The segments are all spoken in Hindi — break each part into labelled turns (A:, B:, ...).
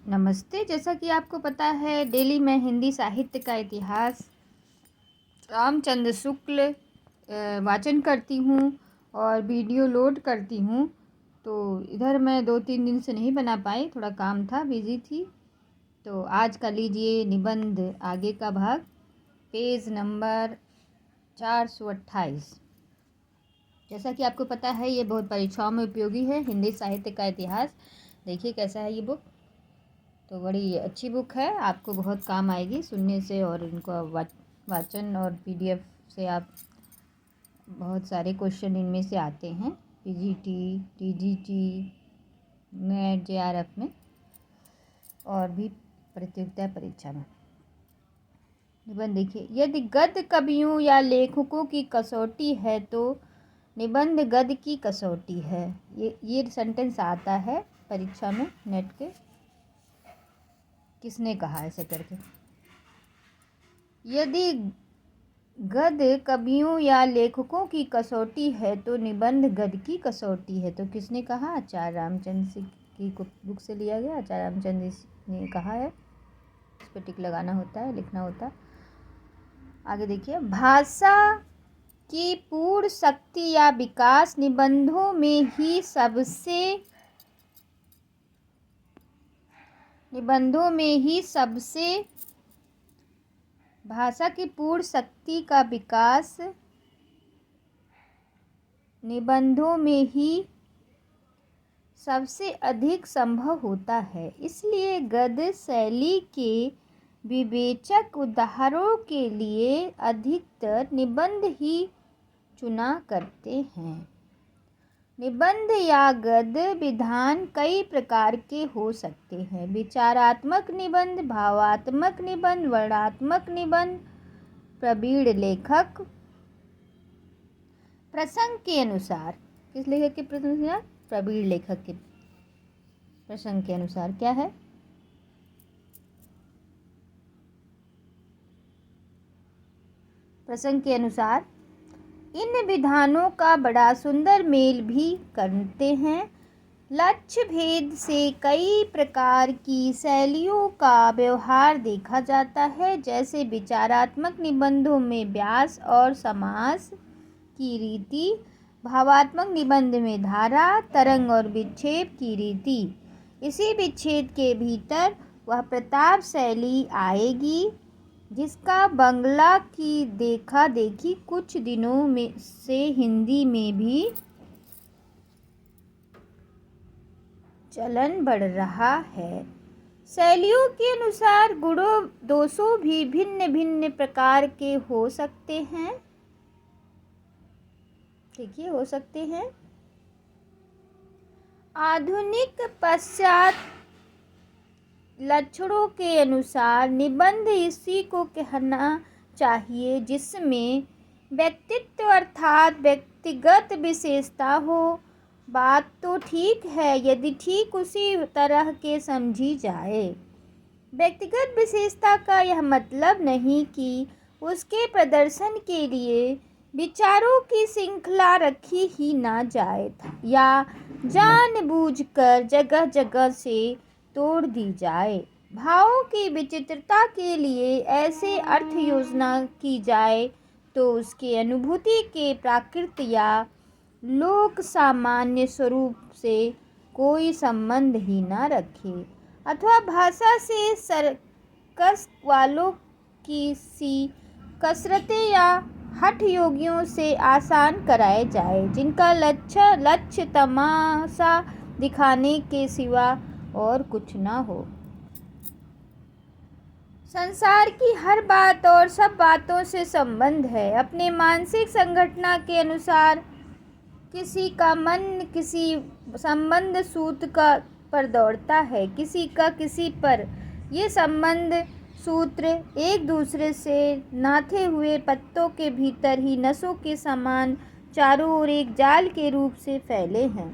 A: नमस्ते। जैसा कि आपको पता है, डेली मैं हिंदी साहित्य का इतिहास रामचंद्र शुक्ल वाचन करती हूँ और वीडियो लोड करती हूँ। तो इधर मैं 2-3 दिन से नहीं बना पाई, थोड़ा काम था, बिजी थी। तो आज का लीजिए निबंध आगे का भाग, पेज नंबर 428। जैसा कि आपको पता है, ये बहुत परीक्षाओं में उपयोगी है, हिंदी साहित्य का इतिहास। देखिए कैसा है ये बुक। तो बड़ी अच्छी बुक है, आपको बहुत काम आएगी सुनने से, और इनको वाचन और पीडीएफ से आप बहुत सारे क्वेश्चन इनमें से आते हैं, पीजीटी, टीजीटी, नेट, जेआरएफ में और भी प्रतियोगिता परीक्षा में। निबंध देखिए, यदि गद्य कवियों या लेखकों की कसौटी है तो निबंध गद्य की कसौटी है। ये सेंटेंस आता है परीक्षा में, नेट के। किसने कहा ऐसे करके? यदि गद्य कवियों या लेखकों की कसौटी है तो निबंध गद्य की कसौटी है। तो किसने कहा? आचार्य रामचंद्र सिंह की बुक से लिया गया। आचार्य रामचंद्र ने कहा है, इस पर टिक लगाना होता है, लिखना होता है। आगे देखिए, भाषा की पूर्ण शक्ति या विकास निबंधों में ही सबसे भाषा की पूर्ण शक्ति का विकास निबंधों में ही सबसे अधिक संभव होता है। इसलिए गद्य शैली के विवेचक उदाहरणों के लिए अधिकतर निबंध ही चुना करते हैं। निबंध या गद्य विधान कई प्रकार के हो सकते हैं। विचारात्मक निबंध, भावात्मक निबंध, वर्णनात्मक निबंध, प्रवीण लेखक। प्रसंग के अनुसार, किस लेखक के प्रसंग के? प्रवीण लेखक के प्रसंग के अनुसार क्या है? प्रसंग के अनुसार इन विधानों का बड़ा सुंदर मेल भी करते हैं। लक्ष्य भेद से कई प्रकार की शैलियों का व्यवहार देखा जाता है। जैसे विचारात्मक निबंधों में व्यास और समास की रीति, भावात्मक निबंध में धारा, तरंग और विक्षेप की रीति। इसी विच्छेद के भीतर वह प्रताप शैली आएगी जिसका बंगला की देखा देखी कुछ दिनों में से हिंदी में भी चलन बढ़ रहा है। शैलियों के अनुसार गुणों दोषों भी भिन्न भिन्न प्रकार के हो सकते हैं। देखिए, हो सकते हैं। आधुनिक पश्चात लक्षणों के अनुसार निबंध इसी को कहना चाहिए जिसमें व्यक्तित्व अर्थात व्यक्तिगत विशेषता हो। बात तो ठीक है यदि ठीक उसी तरह के समझी जाए। व्यक्तिगत विशेषता का यह मतलब नहीं कि उसके प्रदर्शन के लिए विचारों की श्रृंखला रखी ही ना जाए या जानबूझकर जगह जगह से तोड़ दी जाए। भावों की विचित्रता के लिए ऐसे अर्थ योजना की जाए तो उसके अनुभूति के प्राकृत या लोक सामान्य स्वरूप से कोई संबंध ही ना रखे, अथवा भाषा से सर्कस वालों की सी कसरतें या हठ योगियों से आसान कराए जाए जिनका लक्ष्य तमाशा दिखाने के सिवा और कुछ ना हो। संसार की हर बात और सब बातों से संबंध है। अपने मानसिक संघटना के अनुसार किसी का मन किसी संबंध सूत्र पर दौड़ता है, किसी का किसी पर। ये संबंध सूत्र एक दूसरे से नाथे हुए पत्तों के भीतर ही नसों के समान चारों ओर एक जाल के रूप से फैले हैं।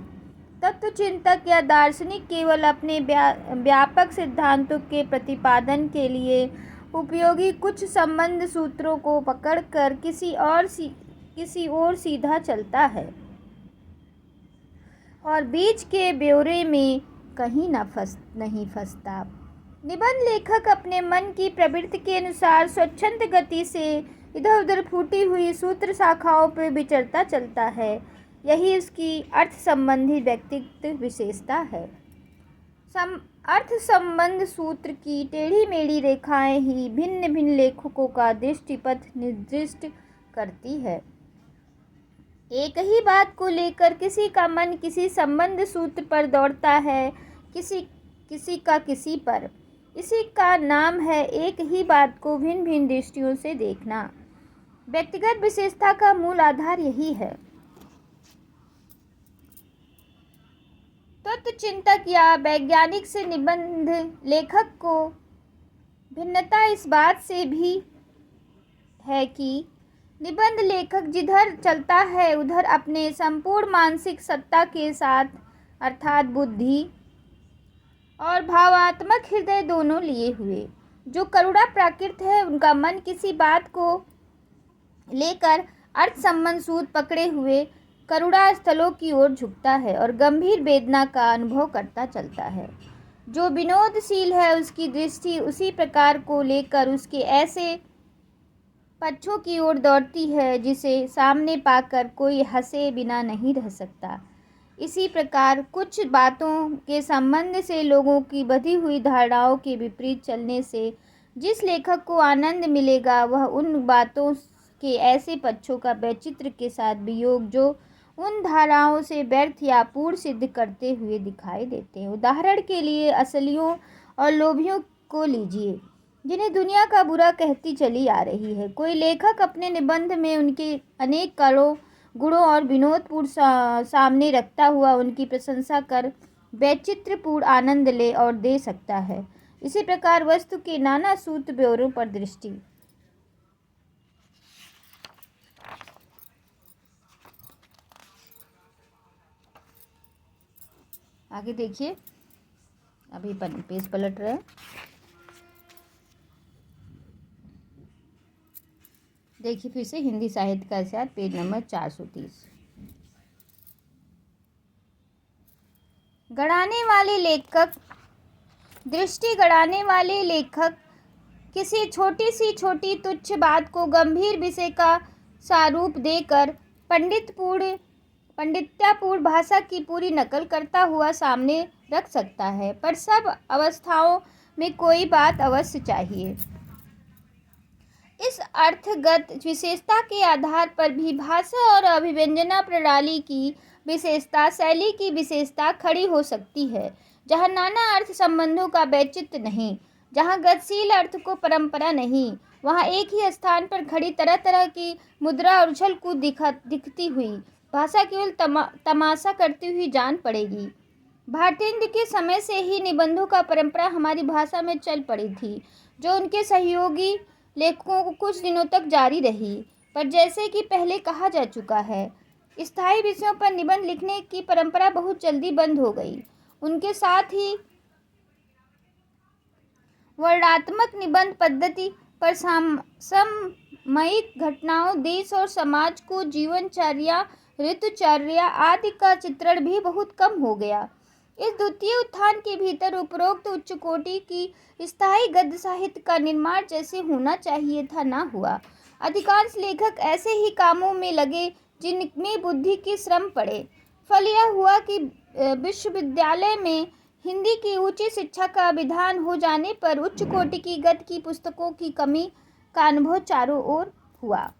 A: तत्वचिंतक या दार्शनिक केवल अपने व्यापक सिद्धांतों के प्रतिपादन के लिए उपयोगी कुछ संबंध सूत्रों को पकड़कर किसी ओर सीधा चलता है और बीच के ब्यौरे में कहीं नहीं फंसता। निबंध लेखक अपने मन की प्रवृत्ति के अनुसार स्वच्छंद गति से इधर उधर फूटी हुई सूत्र शाखाओं पर विचरता चलता है। यही उसकी अर्थ संबंधी व्यक्तित्व विशेषता है। अर्थ संबंध सूत्र की टेढ़ी मेढ़ी रेखाएं ही भिन्न भिन्न लेखकों का दृष्टिपथ निर्दिष्ट करती है। एक ही बात को लेकर किसी का मन किसी संबंध सूत्र पर दौड़ता है, किसी का किसी पर। इसी का नाम है एक ही बात को भिन्न भिन्न दृष्टियों से देखना। व्यक्तिगत विशेषता का मूल आधार यही है। तत्व चिंतक या वैज्ञानिक से निबंध लेखक को भिन्नता इस बात से भी है कि निबंध लेखक जिधर चलता है उधर अपने संपूर्ण मानसिक सत्ता के साथ अर्थात बुद्धि और भावात्मक हृदय दोनों लिए हुए। जो करुणा प्राकृत है उनका मन किसी बात को लेकर अर्थ संबंध सूत्र पकड़े हुए करुणा स्थलों की ओर झुकता है और गंभीर वेदना का अनुभव करता चलता है। जो विनोदशील है उसकी दृष्टि उसी प्रकार को लेकर उसके ऐसे पक्षों की ओर दौड़ती है जिसे सामने पाकर कोई हंसे बिना नहीं रह सकता। इसी प्रकार कुछ बातों के संबंध से लोगों की बधी हुई धारणाओं के विपरीत चलने से जिस लेखक को आनंद मिलेगा वह उन बातों के ऐसे पक्षों का वैचित्र के साथ वियोग जो उन धाराओं से व्यर्थ या पूर्ण सिद्ध करते हुए दिखाई देते हैं। उदाहरण के लिए असलियों और लोभियों को लीजिए, जिन्हें दुनिया का बुरा कहती चली आ रही है। कोई लेखक अपने निबंध में उनके अनेक गुणों और विनोदपूर्ण सामने रखता हुआ उनकी प्रशंसा कर वैचित्रपूर्ण आनंद ले और दे सकता है। इसी प्रकार वस्तु के नाना सूत्र ब्योरों पर दृष्टि। आगे देखिए, अभी पेज पलट रहे हैं। देखिए फिर से हिंदी साहित्य का इतिहास पेज नंबर 430। गढ़ाने वाले लेखक दृष्टि गढ़ाने वाले लेखक किसी छोटी सी छोटी तुच्छ बात को गंभीर विषय का स्वरूप देकर पंडित्यापूर्ण भाषा की पूरी नकल करता हुआ सामने रख सकता है, पर सब अवस्थाओं में कोई बात अवश्य चाहिए। इस अर्थगत विशेषता के आधार पर भी भाषा और अभिव्यंजना प्रणाली की विशेषता, शैली की विशेषता खड़ी हो सकती है। जहाँ नाना अर्थ संबंधों का वैचित्र नहीं, जहाँ गतिशील अर्थ को परंपरा नहीं, वहाँ एक ही स्थान पर खड़ी तरह तरह की मुद्रा और उछल कूद दिखती हुई भाषा केवल तमाशा करती हुई जान पड़ेगी। भारतेंदु के समय से ही निबंधों का परंपरा हमारी भाषा में चल पड़ी थी, जो उनके सहयोगी लेखकों को कुछ दिनों तक जारी रही। पर जैसे कि पहले कहा जा चुका है, स्थायी विषयों पर निबंध लिखने की परंपरा बहुत जल्दी बंद हो गई। उनके साथ ही वर्णनात्मक निबंध पद्धति पर सामयिक घटनाओं, देश और समाज को जीवनचर्या, ऋतुचर्या आदि का चित्रण भी बहुत कम हो गया। इस द्वितीय उत्थान के भीतर उपरोक्त उच्च कोटि की स्थायी गद्य साहित्य का निर्माण जैसे होना चाहिए था ना हुआ। अधिकांश लेखक ऐसे ही कामों में लगे जिनमें बुद्धि की श्रम पड़े। फल यह हुआ कि विश्वविद्यालय में हिंदी की ऊंची शिक्षा का विधान हो जाने पर उच्च कोटि की गद्य की पुस्तकों की कमी का अनुभव चारों ओर हुआ।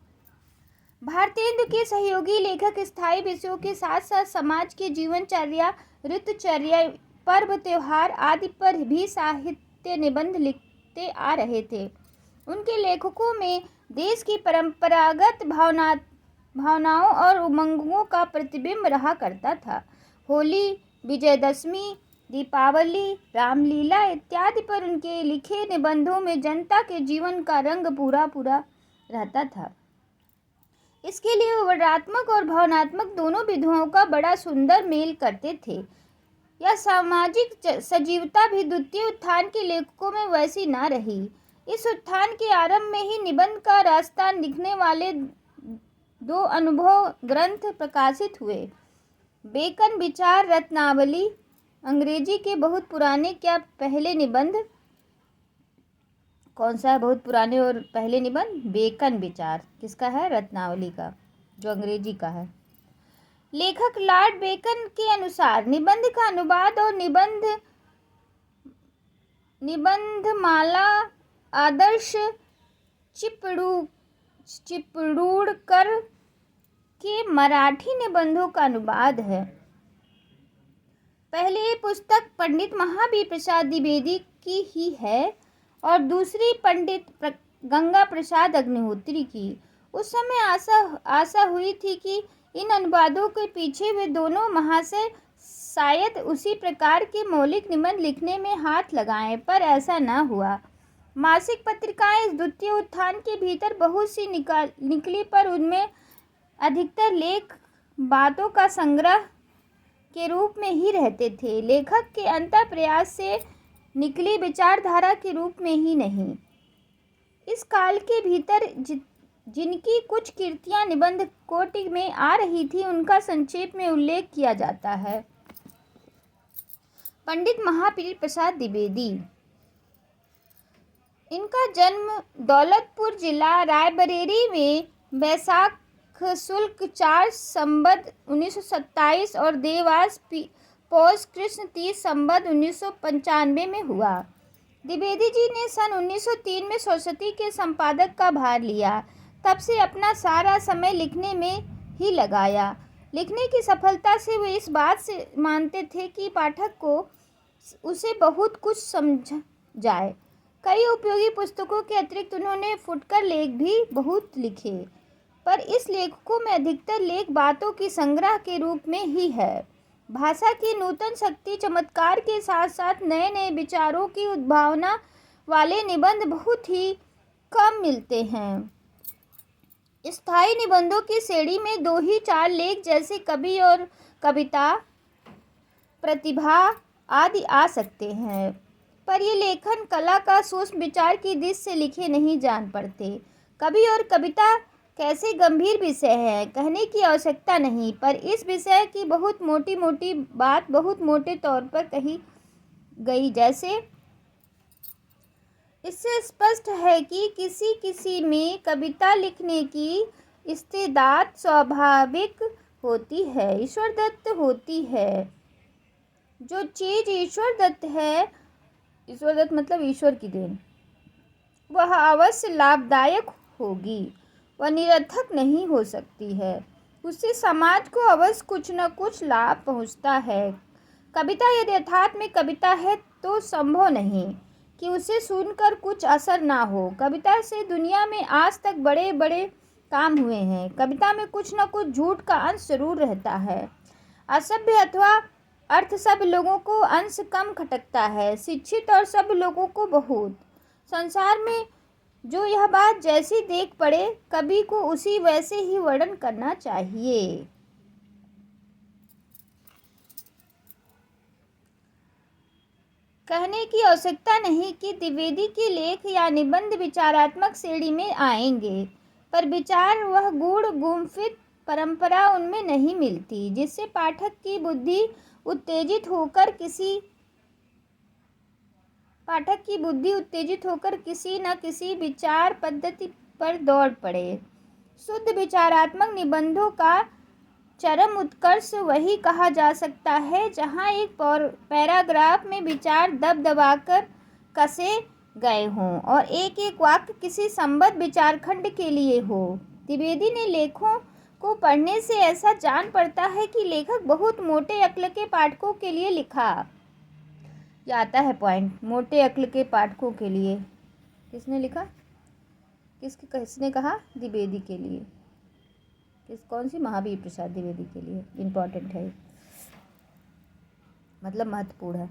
A: भारतेंदु के सहयोगी लेखक स्थायी विषयों के साथ साथ समाज के जीवनचर्या, ऋतुचर्या, पर्व त्योहार आदि पर भी साहित्य निबंध लिखते आ रहे थे। उनके लेखकों में देश की परंपरागत भावनाओं और उमंगों का प्रतिबिंब रहा करता था। होली, विजयदशमी, दीपावली, रामलीला इत्यादि पर उनके लिखे निबंधों में जनता के जीवन का रंग पूरा पूरा रहता था। इसके लिए वर्णनात्मक और भावनात्मक दोनों विधाओं का बड़ा सुंदर मेल करते थे। यह सामाजिक सजीवता भी द्वितीय उत्थान के लेखकों में वैसी न रही। इस उत्थान के आरंभ में ही निबंध का रास्ता लिखने वाले दो अनुभव ग्रंथ प्रकाशित हुए। बेकन विचार रत्नावली अंग्रेजी के बहुत पुराने क्या पहले निबंध कौन सा है बहुत पुराने और पहले निबंध? बेकन विचार। किसका है? रत्नावली का, जो अंग्रेजी का है। लेखक लॉर्ड बेकन के अनुसार निबंध का अनुवाद और निबंधमाला आदर्श चिपळूणकर के मराठी निबंधों का अनुवाद है। पहले ये पुस्तक पंडित महावीर प्रसाद द्विवेदी की ही है और दूसरी पंडित गंगा प्रसाद अग्निहोत्री की। उस समय आशा हुई थी कि इन अनुवादों के पीछे वे दोनों महाशय शायद उसी प्रकार के मौलिक निबंध लिखने में हाथ लगाएं, पर ऐसा न हुआ। मासिक पत्रिकाएं इस द्वितीय उत्थान के भीतर बहुत सी निकली, पर उनमें अधिकतर लेख बातों का संग्रह के रूप में ही रहते थे, लेखक के अंतर प्रयास से निकली विचारधारा के रूप में ही नहीं। इस काल के भीतर जिनकी कुछ कृतियां निबंध कोटि में आ रही थी, उनका संक्षेप में उल्लेख किया जाता है। पंडित महावीर प्रसाद द्विवेदी, इनका जन्म दौलतपुर जिला रायबरेली में बैसाख शुल्क 4 संवत 1927 और देवास पौष कृष्ण 30 संवत 1995 में हुआ। द्विवेदी जी ने सन 1903 में सरस्वती के संपादक का भार लिया। तब से अपना सारा समय लिखने में ही लगाया। लिखने की सफलता से वे इस बात से मानते थे कि पाठक को उसे बहुत कुछ समझ जाए। कई उपयोगी पुस्तकों के अतिरिक्त उन्होंने फुटकर लेख भी बहुत लिखे, पर इस लेखकों में अधिकतर लेख बातों की संग्रह के रूप में ही है। भाषा की नूतन शक्ति चमत्कार के साथ साथ नए नए विचारों की उद्भावना वाले निबंध बहुत ही कम मिलते हैं। स्थायी निबंधों की श्रेणी में 2 ही 4 लेख जैसे कवि और कविता, प्रतिभा आदि आ सकते हैं, पर ये लेखन कला का सूक्ष्म विचार की दृष्टि से लिखे नहीं जान पड़ते। कवि और कविता कैसे गंभीर विषय है कहने की आवश्यकता नहीं, पर इस विषय की बहुत मोटी मोटी बात बहुत मोटे तौर पर कही गई, जैसे इससे स्पष्ट है कि किसी किसी में कविता लिखने की इस्तेदाद स्वाभाविक होती है, ईश्वर दत्त होती है। जो चीज़ ईश्वर दत्त है, ईश्वर दत्त मतलब ईश्वर की देन, वह अवश्य लाभदायक होगी, वह निरर्थक नहीं हो सकती है। उससे समाज को अवश्य कुछ न कुछ लाभ पहुंचता है। कविता यदि यथार्थ में कविता है तो संभव नहीं कि उसे सुनकर कुछ असर ना हो। कविता से दुनिया में आज तक बड़े बड़े काम हुए हैं। कविता में कुछ न कुछ झूठ का अंश जरूर रहता है। असभ्य अथवा अर्थसभ्य लोगों को अंश कम खटकता है, शिक्षित और सभ्य लोगों को बहुत। संसार में जो यह बात जैसी देख पड़े, कवि को उसी वैसे ही वर्णन करना चाहिए। कहने की आवश्यकता नहीं कि द्विवेदी के लेख या निबंध विचारात्मक श्रेणी में आएंगे, पर विचार वह गूढ़ गुम्फित परंपरा उनमें नहीं मिलती जिससे पाठक की बुद्धि उत्तेजित होकर किसी न किसी विचार पद्धति पर दौड़ पड़े। शुद्ध विचारात्मक निबंधों का चरम उत्कर्ष वही कहा जा सकता है जहाँ एक पैराग्राफ में विचार दबाकर कसे गए हों और एक एक वाक्य किसी संबद्ध विचारखंड के लिए हो। द्विवेदी ने लेखों को पढ़ने से ऐसा जान पड़ता है कि लेखक बहुत मोटे अक्ल के पाठकों के लिए लिखा। यह आता है पॉइंट, मोटे अक्ल के पाठकों के लिए। किसने लिखा? किसने कहा? द्विवेदी के लिए। कौन सी? महावीर प्रसाद द्विवेदी के लिए। इम्पोर्टेंट है, मतलब महत्वपूर्ण है।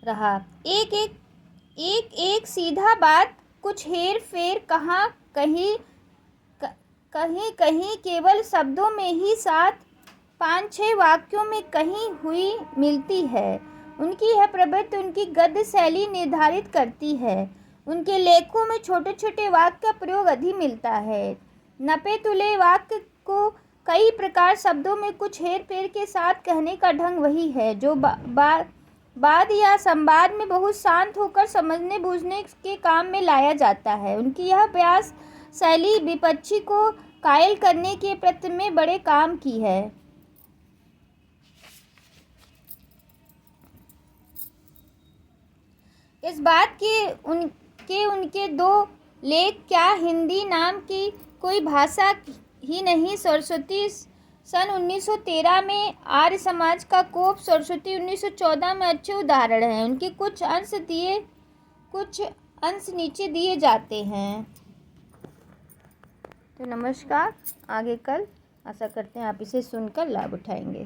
A: रहा एक सीधा बात, कुछ हेर फेर कहाँ कहीं केवल शब्दों में ही, 7-5-6 वाक्यों में कहीं हुई मिलती है। उनकी यह प्रवृत्ति उनकी गद्य शैली निर्धारित करती है। उनके लेखों में छोटे छोटे वाक्य का प्रयोग अधिक मिलता है। नपे तुले वाक्य को कई प्रकार शब्दों में कुछ हेर फेर के साथ कहने का ढंग वही है जो वाद या संवाद में बहुत शांत होकर समझने बूझने के काम में लाया जाता है। उनकी यह व्यास शैली विपक्षी को कायल करने के प्रयत्न में बड़े काम की है। इस बात के उनके दो लेख क्या हिंदी नाम की कोई भाषा ही नहीं, सरस्वती सन 1913 में आर्य समाज का कोप, सरस्वती 1914 में अच्छे उदाहरण हैं। उनके कुछ अंश नीचे दिए जाते हैं। तो नमस्कार, आगे कल आशा करते हैं आप इसे सुनकर लाभ उठाएंगे।